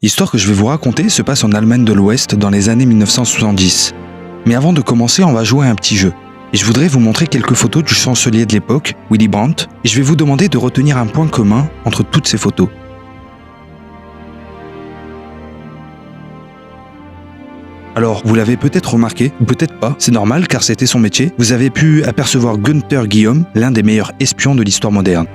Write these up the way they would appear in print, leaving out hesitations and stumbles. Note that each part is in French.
L'histoire que je vais vous raconter se passe en Allemagne de l'Ouest dans les années 1970. Mais avant de commencer, on va jouer à un petit jeu. Et je voudrais vous montrer quelques photos du chancelier de l'époque, Willy Brandt, et je vais vous demander de retenir un point commun entre toutes ces photos. Alors, vous l'avez peut-être remarqué, ou peut-être pas, c'est normal car c'était son métier, vous avez pu apercevoir Günther Guillaume, l'un des meilleurs espions de l'histoire moderne.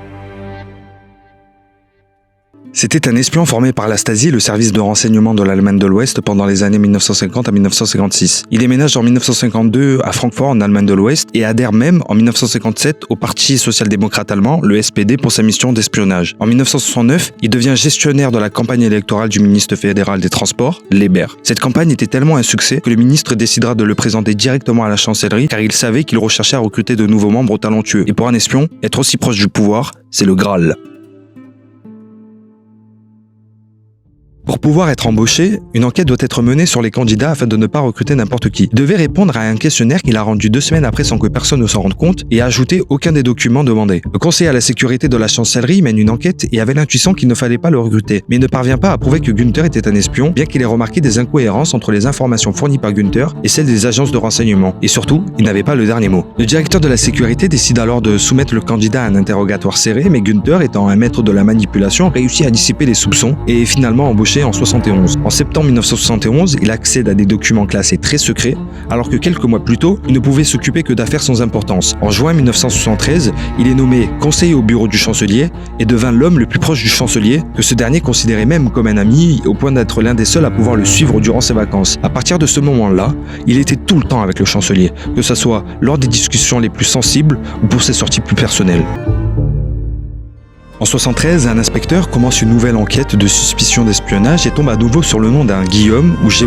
C'était un espion formé par la Stasi, le service de renseignement de l'Allemagne de l'Ouest, pendant les années 1950 à 1956. Il déménage en 1952 à Francfort, en Allemagne de l'Ouest, et adhère même en 1957 au Parti social-démocrate allemand, le SPD, pour sa mission d'espionnage. En 1969, il devient gestionnaire de la campagne électorale du ministre fédéral des Transports, Leber. Cette campagne était tellement un succès que le ministre décidera de le présenter directement à la chancellerie, car il savait qu'il recherchait à recruter de nouveaux membres talentueux. Et pour un espion, être aussi proche du pouvoir, c'est le Graal. Pour pouvoir être embauché, une enquête doit être menée sur les candidats afin de ne pas recruter n'importe qui. Il devait répondre à un questionnaire qu'il a rendu 2 semaines après sans que personne ne s'en rende compte et ajouter aucun des documents demandés. Le conseiller à la sécurité de la chancellerie mène une enquête et avait l'intuition qu'il ne fallait pas le recruter, mais il ne parvient pas à prouver que Günther était un espion, bien qu'il ait remarqué des incohérences entre les informations fournies par Günther et celles des agences de renseignement. Et surtout, il n'avait pas le dernier mot. Le directeur de la sécurité décide alors de soumettre le candidat à un interrogatoire serré, mais Günther, étant un maître de la manipulation, réussit à dissiper les soupçons et est finalement embauché en 71. En septembre 1971, il accède à des documents classés très secrets, alors que quelques mois plus tôt, il ne pouvait s'occuper que d'affaires sans importance. En juin 1973, il est nommé conseiller au bureau du chancelier et devint l'homme le plus proche du chancelier, que ce dernier considérait même comme un ami, au point d'être l'un des seuls à pouvoir le suivre durant ses vacances. À partir de ce moment-là, il était tout le temps avec le chancelier, que ce soit lors des discussions les plus sensibles ou pour ses sorties plus personnelles. En 1973, un inspecteur commence une nouvelle enquête de suspicion d'espionnage et tombe à nouveau sur le nom d'un Guillaume ou G.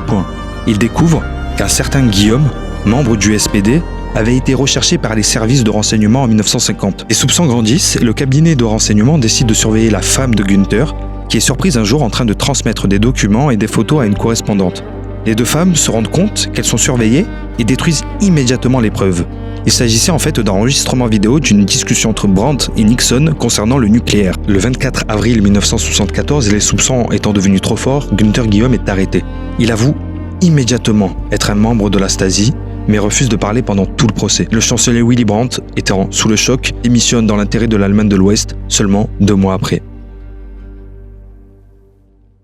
Il découvre qu'un certain Guillaume, membre du SPD, avait été recherché par les services de renseignement en 1950. Les soupçons grandissent et le cabinet de renseignement décide de surveiller la femme de Günther, qui est surprise un jour en train de transmettre des documents et des photos à une correspondante. Les 2 femmes se rendent compte qu'elles sont surveillées et détruisent immédiatement les preuves. Il s'agissait en fait d'enregistrement vidéo d'une discussion entre Brandt et Nixon concernant le nucléaire. Le 24 avril 1974, les soupçons étant devenus trop forts, Günther Guillaume est arrêté. Il avoue immédiatement être un membre de la Stasi, mais refuse de parler pendant tout le procès. Le chancelier Willy Brandt, étant sous le choc, démissionne dans l'intérêt de l'Allemagne de l'Ouest seulement 2 mois après.